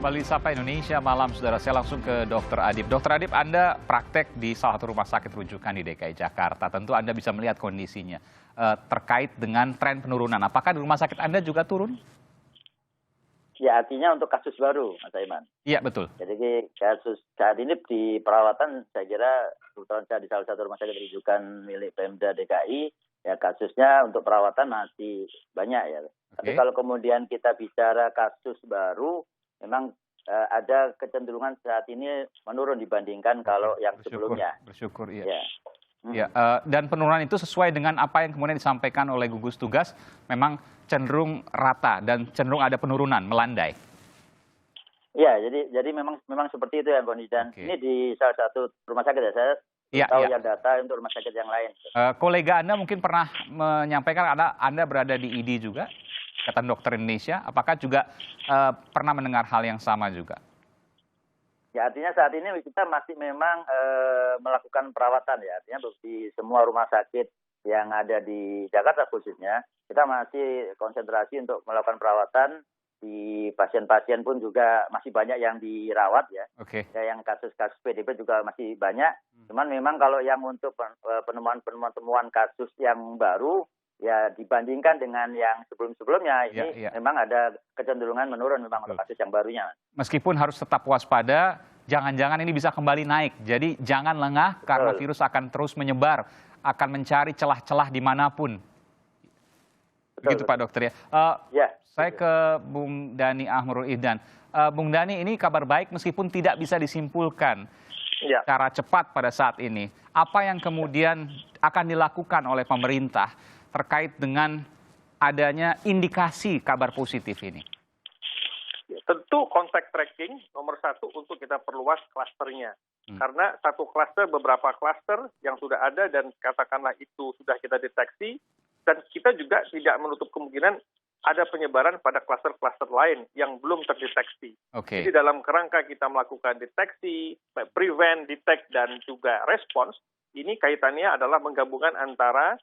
Kembali Sapa Indonesia Malam, saudara. Saya langsung ke Dr. Adib. Dr. Adib, Anda praktek di salah satu rumah sakit rujukan di DKI Jakarta. Tentu Anda bisa melihat kondisinya terkait dengan tren penurunan. Apakah di rumah sakit Anda juga turun? Ya, artinya untuk kasus baru, Mas Aiman. Iya, betul. Jadi kasus saat ini di perawatan, saya kira kebetulan saya di salah satu rumah sakit rujukan milik Pemda DKI, ya kasusnya untuk perawatan masih banyak ya. Tapi kalau kemudian kita bicara kasus baru, memang ada kecenderungan saat ini menurun dibandingkan kalau yang sebelumnya. Bersyukur, iya. Ya. Ya, dan penurunan itu sesuai dengan apa yang kemudian disampaikan oleh gugus tugas, memang cenderung rata dan cenderung ada penurunan, melandai. Ya, jadi memang seperti itu ya, Boni. Dan ini di salah satu rumah sakit ya, saya tahu yang data untuk rumah sakit yang lain. Kolega Anda mungkin pernah menyampaikan Anda berada di ID juga, Ikatan Dokter Indonesia. Apakah juga pernah mendengar hal yang sama juga? Ya, artinya saat ini kita masih memang melakukan perawatan ya. Artinya di semua rumah sakit yang ada di Jakarta khususnya, kita masih konsentrasi untuk melakukan perawatan. Di pasien-pasien pun juga masih banyak yang dirawat ya. Ya, yang kasus-kasus PDP juga masih banyak. Cuman memang kalau yang untuk penemuan kasus yang baru, ya dibandingkan dengan yang sebelum-sebelumnya, ini memang ada kecenderungan menurun memang untuk kasus yang barunya. Meskipun harus tetap waspada, jangan-jangan ini bisa kembali naik. Jadi jangan lengah karena virus akan terus menyebar, akan mencari celah-celah dimanapun. Begitu Pak Dokter ya. Saya ke Bung Dhani Ahmurul Ihdan. Bung Dhani, ini kabar baik meskipun tidak bisa disimpulkan secara cepat pada saat ini. Apa yang kemudian akan dilakukan oleh pemerintah terkait dengan adanya indikasi kabar positif ini? Tentu kontak tracking nomor satu untuk kita perluas klasternya. Karena satu klaster, beberapa klaster yang sudah ada dan katakanlah itu sudah kita deteksi, dan kita juga tidak menutup kemungkinan ada penyebaran pada klaster-klaster lain yang belum terdeteksi. Jadi dalam kerangka kita melakukan deteksi, prevent, detect, dan juga respons, ini kaitannya adalah menggabungkan antara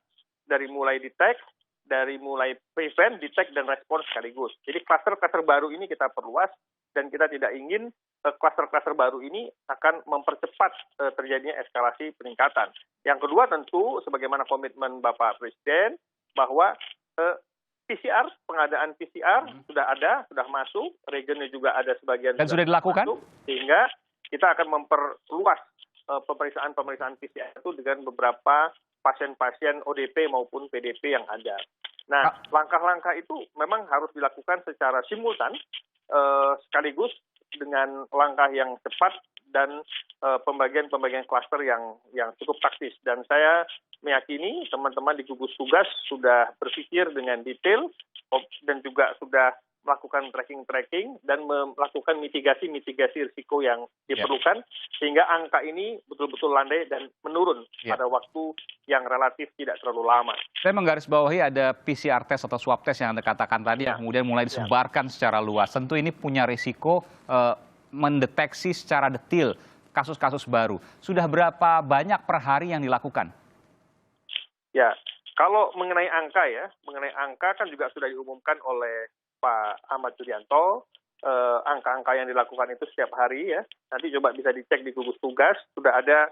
dari mulai detect, dari mulai prevent, detect, dan respons sekaligus. Jadi klaster-klaster baru ini kita perluas, dan kita tidak ingin klaster-klaster baru ini akan mempercepat terjadinya eskalasi peningkatan. Yang kedua tentu, sebagaimana komitmen Bapak Presiden, bahwa PCR, pengadaan PCR sudah ada, sudah masuk, regennya juga ada sebagian. Dan sudah dilakukan? Masuk, sehingga kita akan memperluas pemeriksaan PCR itu dengan beberapa pasien-pasien ODP maupun PDP yang ada. Nah, langkah-langkah itu memang harus dilakukan secara simultan, sekaligus dengan langkah yang cepat dan pembagian klaster yang cukup taktis. Dan saya meyakini teman-teman di gugus tugas sudah berpikir dengan detail dan juga sudah melakukan tracking dan melakukan mitigasi risiko yang diperlukan sehingga angka ini betul-betul landai dan menurun pada waktu yang relatif tidak terlalu lama. Saya menggarisbawahi ada PCR test atau swab test yang Anda katakan tadi yang kemudian mulai disebarkan secara luas. Tentu ini punya risiko mendeteksi secara detail kasus-kasus baru. Sudah berapa banyak per hari yang dilakukan? Ya, kalau mengenai angka kan juga sudah diumumkan oleh Pak Ahmad Yuryanto, angka-angka yang dilakukan itu setiap hari ya. Nanti coba bisa dicek di gugus tugas, sudah ada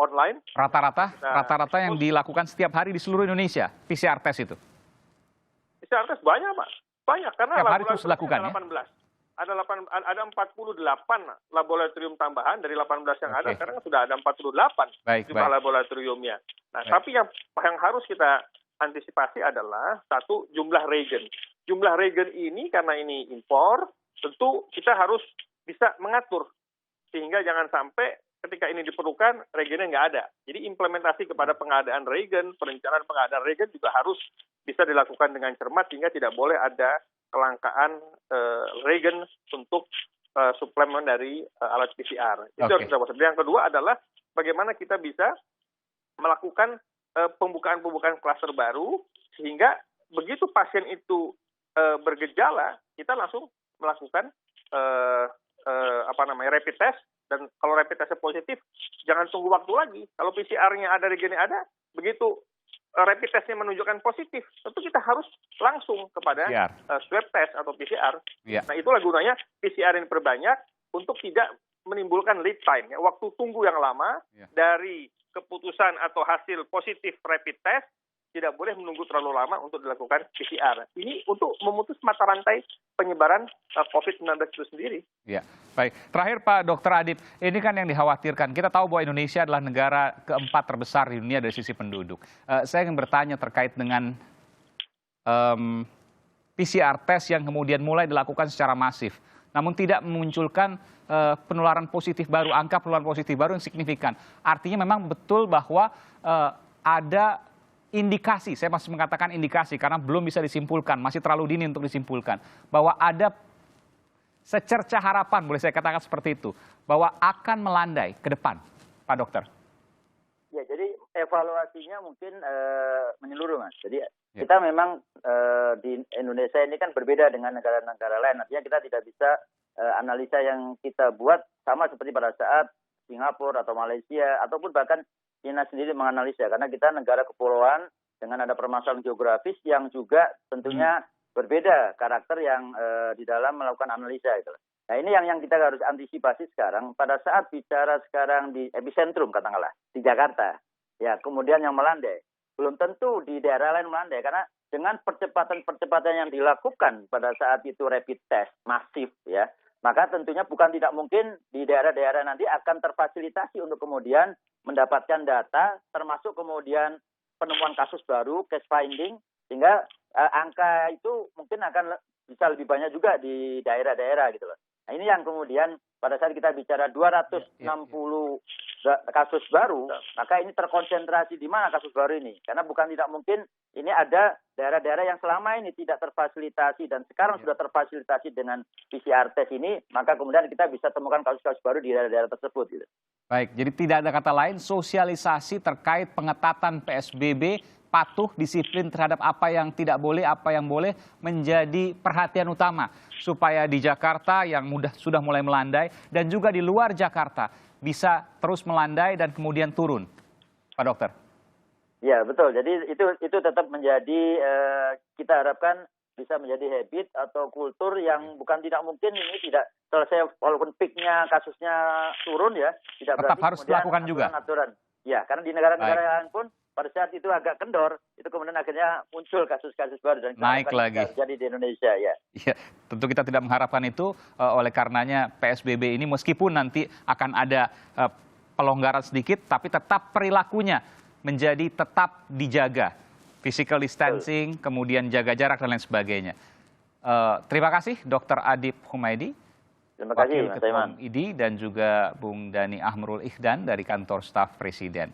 online. Rata-rata yang dilakukan setiap hari di seluruh Indonesia, PCR test itu? PCR test banyak, Pak. Banyak, karena setiap hari terus dilakukan ya? Ada 48 laboratorium tambahan dari 18 yang ada, sekarang sudah ada 48 jumlah laboratoriumnya. Nah, tapi yang harus kita antisipasi adalah satu, jumlah reagen. Jumlah reagen ini karena ini impor, tentu kita harus bisa mengatur sehingga jangan sampai ketika ini diperlukan reagennya nggak ada. Jadi implementasi kepada pengadaan reagen, perencanaan pengadaan reagen juga harus bisa dilakukan dengan cermat sehingga tidak boleh ada kelangkaan reagen untuk suplemen dari alat PCR. Itu harus kita waspada. Yang kedua adalah bagaimana kita bisa melakukan pembukaan klaster baru sehingga begitu pasien itu bergejala, kita langsung melakukan rapid test, dan kalau rapid testnya positif, jangan tunggu waktu lagi. Kalau PCR-nya ada, regennya ada, begitu rapid testnya menunjukkan positif, tentu kita harus langsung kepada PCR. swab test atau PCR. Ya. Nah, itulah gunanya PCR ini perbanyak untuk tidak menimbulkan lead time, ya, waktu tunggu yang lama dari keputusan atau hasil positif rapid test tidak boleh menunggu terlalu lama untuk dilakukan PCR. Ini untuk memutus mata rantai penyebaran COVID-19 itu sendiri. Ya, baik. Terakhir Pak Dr. Adip, ini kan yang dikhawatirkan. Kita tahu bahwa Indonesia adalah negara keempat terbesar di dunia dari sisi penduduk. Saya ingin bertanya terkait dengan PCR test yang kemudian mulai dilakukan secara masif, namun tidak memunculkan penularan positif baru, angka penularan positif baru yang signifikan. Artinya memang betul bahwa ada indikasi, saya masih mengatakan indikasi karena belum bisa disimpulkan, masih terlalu dini untuk disimpulkan, bahwa ada secerca harapan, boleh saya katakan seperti itu, bahwa akan melandai ke depan, Pak Dokter. Ya, jadi evaluasinya mungkin menyeluruh, Mas. Jadi kita memang di Indonesia ini kan berbeda dengan negara-negara lain. Artinya kita tidak bisa analisa yang kita buat sama seperti pada saat Singapura atau Malaysia ataupun bahkan China sendiri menganalisa, karena kita negara kepulauan dengan ada permasalahan geografis yang juga tentunya berbeda karakter yang di dalam melakukan analisa itu. Nah, ini yang kita harus antisipasi sekarang pada saat bicara sekarang di epicentrum katakanlah di Jakarta. Ya, kemudian yang melandai. Belum tentu di daerah lain melandai karena dengan percepatan-percepatan yang dilakukan pada saat itu rapid test masif ya, maka tentunya bukan tidak mungkin di daerah-daerah nanti akan terfasilitasi untuk kemudian mendapatkan data, termasuk kemudian penemuan kasus baru, case finding, sehingga angka itu mungkin akan bisa lebih banyak juga di daerah-daerah gitu loh. Nah, ini yang kemudian pada saat kita bicara 260 kasus baru, maka ini terkonsentrasi di mana kasus baru ini? Karena bukan tidak mungkin ini ada daerah-daerah yang selama ini tidak terfasilitasi dan sekarang sudah terfasilitasi dengan PCR test ini, maka kemudian kita bisa temukan kasus-kasus baru di daerah-daerah tersebut gitu. Baik, jadi tidak ada kata lain sosialisasi terkait pengetatan PSBB, patuh, disiplin terhadap apa yang tidak boleh, apa yang boleh menjadi perhatian utama supaya di Jakarta yang sudah mulai melandai dan juga di luar Jakarta bisa terus melandai dan kemudian turun, Pak Dokter. Ya betul, jadi itu tetap menjadi kita harapkan bisa menjadi habit atau kultur yang bukan tidak mungkin ini tidak selesai walaupun peaknya kasusnya turun ya, tidak tetap berarti harus dilakukan juga. Aturan. Ya, karena di negara-negara lain pun pada saat itu agak kendor, itu kemudian akhirnya muncul kasus-kasus baru dan naik lagi. Jadi di Indonesia ya. Iya, tentu kita tidak mengharapkan itu. Oleh karenanya PSBB ini meskipun nanti akan ada pelonggaran sedikit, tapi tetap perilakunya menjadi tetap dijaga. Physical distancing, kemudian jaga jarak dan lain sebagainya. Terima kasih Dr. Adip Humaydi, terima kasih, Wakil Ketua ID dan juga Bung Dhani Ahmrul Ihdan dari Kantor Staf Presiden.